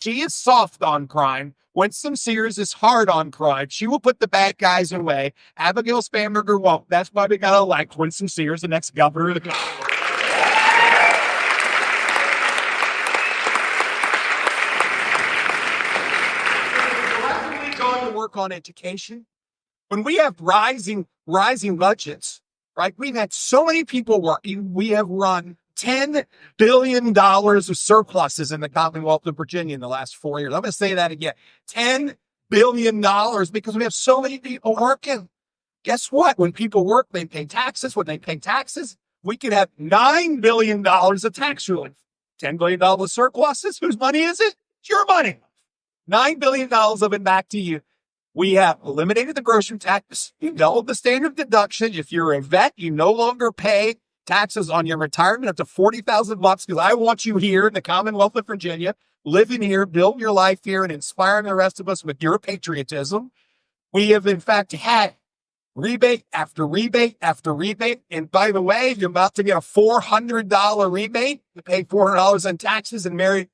She is soft on crime. Winston Sears is hard on crime. She will put the bad guys away. Abigail Spanberger won't. That's why we got to elect Winston Sears, the next governor of the country. Going to work on education. When we have rising budgets, right? We've had so many people working. We have run $10 billion of surpluses in the Commonwealth of Virginia in the last 4 years. I'm going to say that again. $10 billion because we have so many people working. Guess what? When people work, they pay taxes. When they pay taxes, we could have $9 billion of tax relief. $10 billion of surpluses. Whose money is it? It's your money. $9 billion of it back to you. We have eliminated the grocery tax. You doubled the standard deduction. If you're a vet, you no longer pay taxes on your retirement up to $40,000 because I want you here in the Commonwealth of Virginia, living here, building your life here, and inspiring the rest of us with your patriotism. We have, in fact, had rebate after rebate after rebate. And by the way, you're about to get a $400 rebate. You pay $400 in taxes and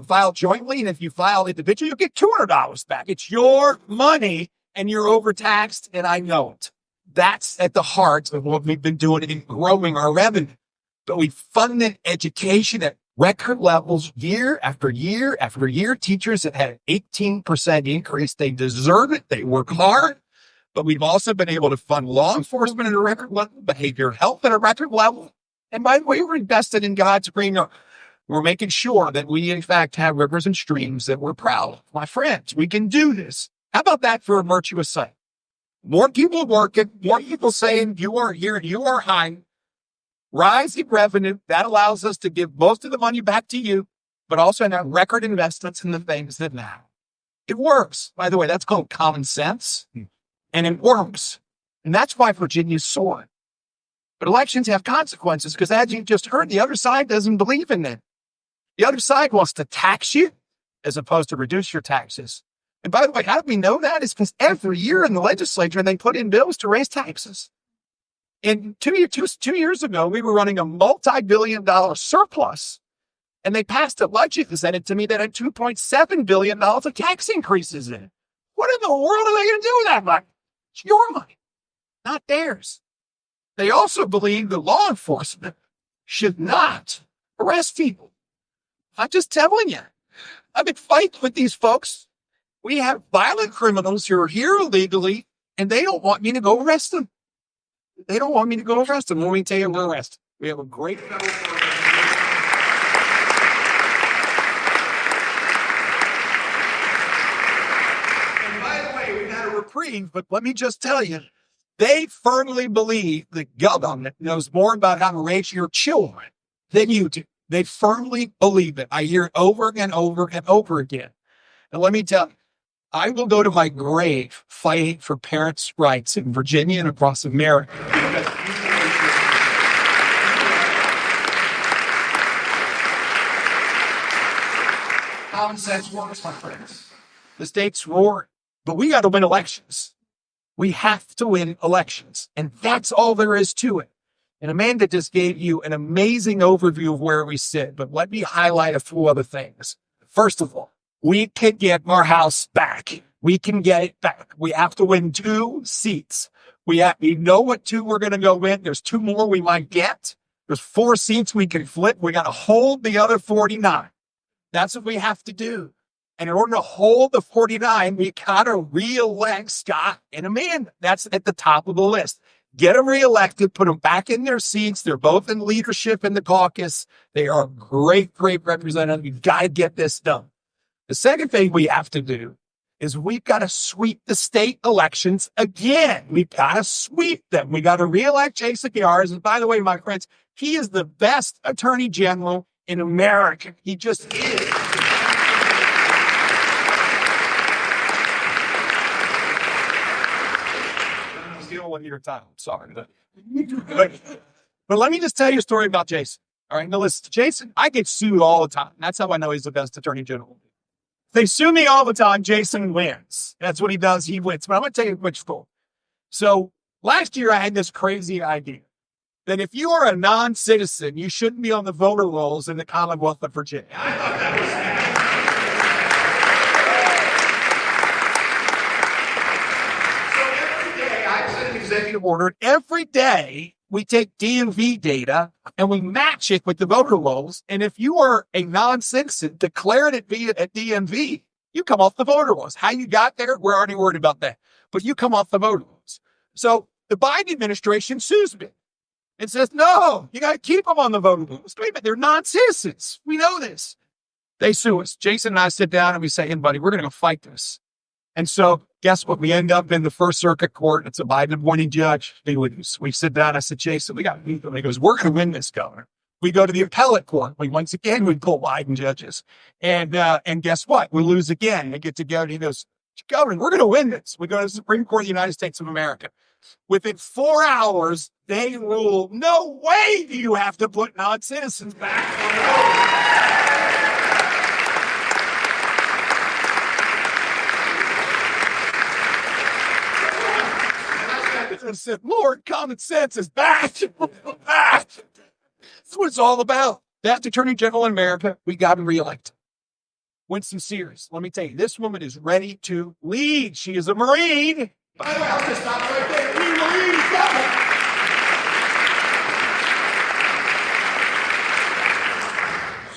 file jointly. And if you file individually, you'll get $200 back. It's your money and you're overtaxed. And I know it. That's at the heart of what we've been doing in growing our revenue. But we funded education at record levels year after year after year. Teachers have had an 18% increase. They deserve it. They work hard. But we've also been able to fund law enforcement at a record level, behavioral health at a record level. And by the way, we're invested in God's green earth. We're making sure that we, in fact, have rivers and streams that we're proud of. My friends, we can do this. How about that for a virtuous cycle? More people working, more people saying you are here and you are high. Rising revenue, that allows us to give most of the money back to you, but also in our record investments in the things that matter. It works. By the way, that's called common sense, and it works. And that's why Virginia's soaring. But elections have consequences because, as you just heard, the other side doesn't believe in it. The other side wants to tax you as opposed to reduce your taxes. And by the way, how do we know that? It's because every year in the legislature, they put in bills to raise taxes. And two years ago, we were running a multi-billion-dollar surplus, and they passed a budget that said it to me that had $2.7 billion of tax increases in it. What in the world are they going to do with that money? It's your money, not theirs. They also believe that law enforcement should not arrest people. I'm just telling you. I've been fighting with these folks. We have violent criminals who are here illegally, and they don't want me to go arrest them. They don't want me to go arrest them. Let me tell you, we're arrested. We have a great federal program. And by the way, we've had a reprieve, but let me just tell you, they firmly believe the government knows more about how to raise your children than you do. They firmly believe it. I hear it over and over and over again. And let me tell you, I will go to my grave fighting for parents' rights in Virginia and across America. Common sense works, my friends. The state's roaring, but we got to win elections. We have to win elections, and that's all there is to it. And Amanda just gave you an amazing overview of where we sit, but let me highlight a few other things. First of all, we can get our house back. We can get it back. We have to win 2 seats. We know what 2 we're going to go win. There's 2 more we might get. There's 4 seats we can flip. We got to hold the other 49. That's what we have to do. And in order to hold the 49, we got to re-elect Scott and Amanda. That's at the top of the list. Get them reelected, put them back in their seats. They're both in leadership in the caucus. They are great, great representatives. We've got to get this done. The second thing we have to do is we've got to sweep the state elections again. We've got to sweep them. We got to reelect Jason Yards. And by the way, my friends, he is the best attorney general in America. He just is. One year time. Sorry. But let me just tell you a story about Jason. All right. Now listen, Jason, I get sued all the time. That's how I know he's the best attorney general. They sue me all the time. Jason wins. That's what he does. He wins. But I'm going to tell you a quick story. So last year I had this crazy idea that if you are a non-citizen, you shouldn't be on the voter rolls in the Commonwealth of Virginia. I thought that was ordered. Every day, we take DMV data and we match it with the voter rolls. And if you are a non-citizen declared it via a DMV, you come off the voter rolls. How you got there, we're already worried about that. But you come off the voter rolls. So the Biden administration sues me and says, no, you got to keep them on the voter rolls. Wait a minute, they're non-citizens. We know this. They sue us. Jason and I sit down and we say, hey, buddy, we're going to fight this. And so guess what? We end up in the First Circuit Court. It's a Biden appointing judge. We sit down. I said, Jason, we got to beat them. He goes, we're going to win this, Governor. We go to the appellate court. Once again, we pull Biden judges. And guess what? We lose again. They get together. He goes, Governor, we're going to win this. We go to the Supreme Court of the United States of America. Within 4 hours, they rule, no way do you have to put non-citizens back on the vote. I said, Lord, common sense is back. Back. That's what it's all about. That's Attorney General in America. We got him reelected. Winston Sears, let me tell you, this woman is ready to lead. She is a Marine. By the way, I'll just stop right there. We will lead government.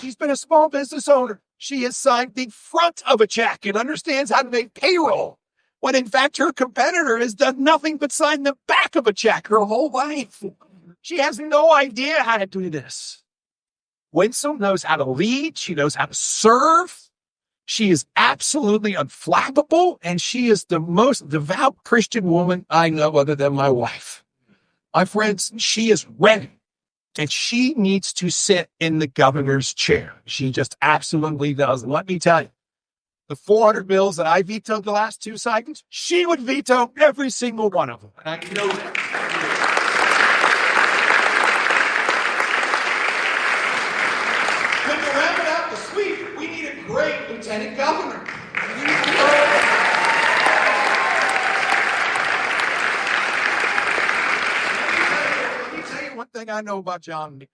She's been a small business owner. She has signed the front of a check and understands how to make payroll. When in fact, her competitor has done nothing but sign the back of a check her whole life. She has no idea how to do this. Winsome knows how to lead. She knows how to serve. She is absolutely unflappable, and she is the most devout Christian woman I know other than my wife. My friends, she is ready, and she needs to sit in the governor's chair. She just absolutely does. And let me tell you, the 400 bills that I vetoed the last 2 cycles, she would veto every single one of them. And I know that. When to round it out the sweep, we need a great lieutenant governor. Let me tell you one thing I know about John Reid.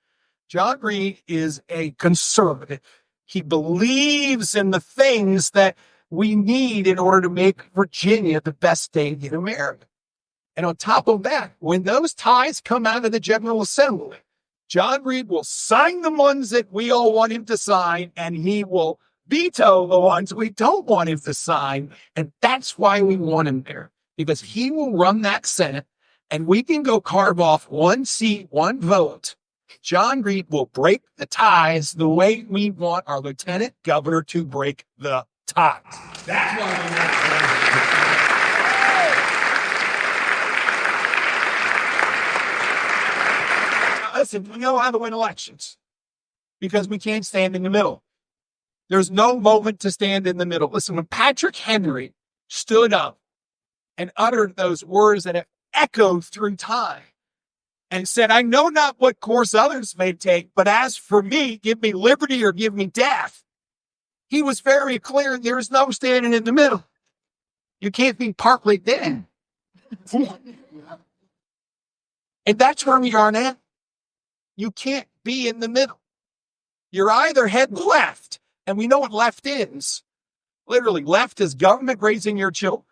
John Reid is a conservative. He believes in the things that we need in order to make Virginia the best state in America. And on top of that, when those ties come out of the General Assembly, John Reid will sign the ones that we all want him to sign, and he will veto the ones we don't want him to sign. And that's why we want him there, because he will run that Senate, and we can go carve off 1 seat, 1 vote. John Reid will break the ties the way we want our lieutenant governor to break the ties. That's why we want listen, we know how to win elections because we can't stand in the middle. There's no moment to stand in the middle. Listen, when Patrick Henry stood up and uttered those words that have echoed through time, and said, I know not what course others may take, but as for me, give me liberty or give me death. He was very clear. There is no standing in the middle. You can't be partly dead. And that's where we are now. You can't be in the middle. You're either heading left, and we know what left is. Literally, left is government raising your children.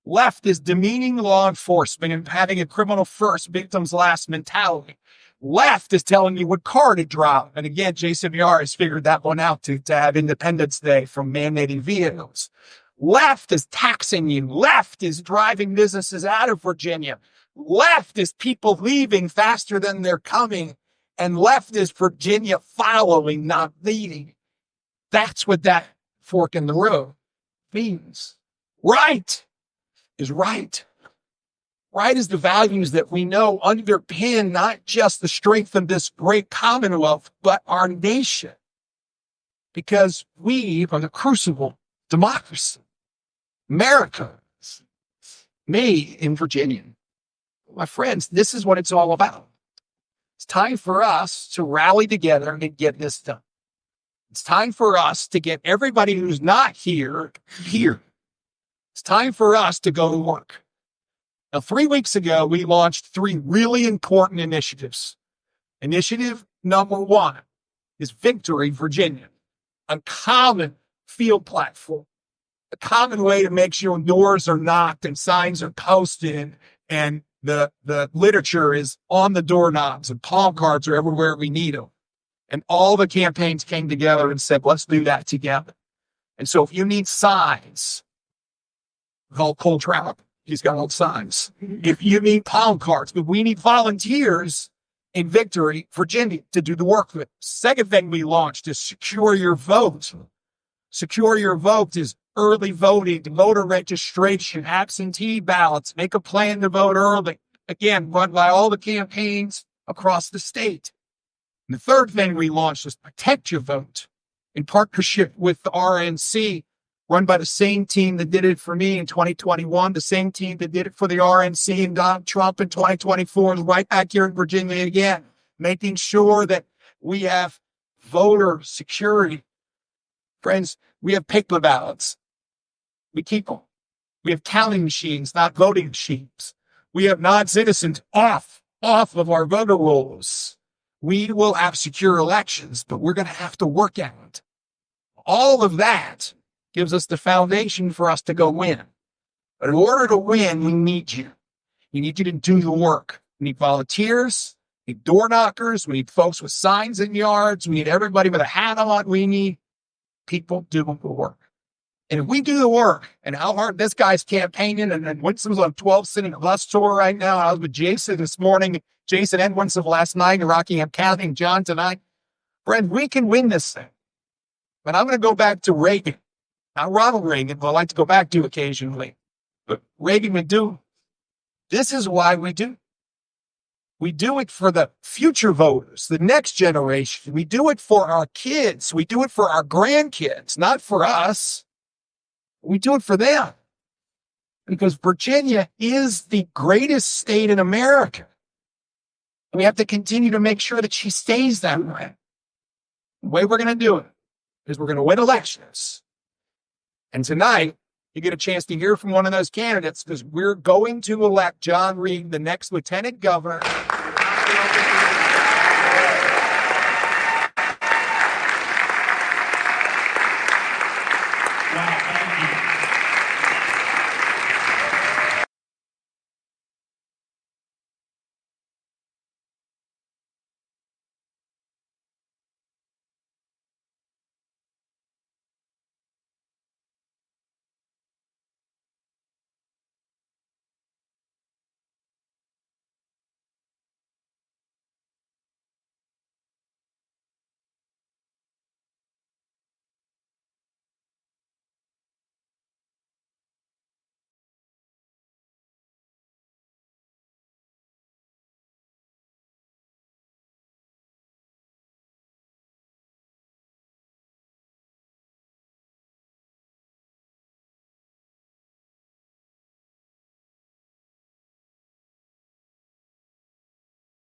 Left is demeaning law enforcement and having a criminal first, victims last mentality. Left is telling you what car to drive. And again, Jason Yar has figured that one out to have Independence Day from mandating vehicles. Left is taxing you. Left is driving businesses out of Virginia. Left is people leaving faster than they're coming. And left is Virginia following, not leading. That's what that fork in the road means. Right is right. Right is the values that we know underpin not just the strength of this great commonwealth, but our nation. Because we are the crucible democracy. America, made in Virginia. My friends, this is what it's all about. It's time for us to rally together and get this done. It's time for us to get everybody who's not here, here. It's time for us to go to work. Now, 3 weeks ago, we launched 3 really important initiatives. Initiative number 1 is Victory Virginia, a common field platform, a common way to make sure doors are knocked and signs are posted and The literature is on the doorknobs and palm cards are everywhere we need them. And all the campaigns came together and said, let's do that together. And so if you need signs, call Cole Trout. He's got all the signs. If you need palm cards, but we need volunteers in Victory, Virginia, to do the work. The second thing we launched is Secure Your Vote. Secure Your Vote is early voting, voter registration, absentee ballots, make a plan to vote early. Again, run by all the campaigns across the state. And the third thing we launched was Protect Your Vote in partnership with the RNC, run by the same team that did it for me in 2021, the same team that did it for the RNC and Donald Trump in 2024, right back here in Virginia again, making sure that we have voter security. Friends, we have paper ballots. We keep them. We have counting machines, not voting machines. We have non-citizens off of our voter rolls. We will have secure elections, but we're going to have to work at it. All of that gives us the foundation for us to go win. But in order to win, we need you. We need you to do the work. We need volunteers, we need door knockers, we need folks with signs in yards, we need everybody with a hat on. We need people doing the work. And if we do the work, and how hard this guy's campaigning, and then Winston's on 12 sitting bus tour right now. I was with Jason this morning, Jason and Winston last night, and Rockingham County, and John tonight. Friend, we can win this thing. But I'm going to go back to Reagan. Not Ronald Reagan, who I like to go back to occasionally. But Reagan would do. This is why we do. We do it for the future voters, the next generation. We do it for our kids. We do it for our grandkids, not for us. We do it for them. Because Virginia is the greatest state in America. And we have to continue to make sure that she stays that way. The way we're going to do it is we're going to win elections. And tonight, you get a chance to hear from one of those candidates because we're going to elect John Reid, the next lieutenant governor. Wow.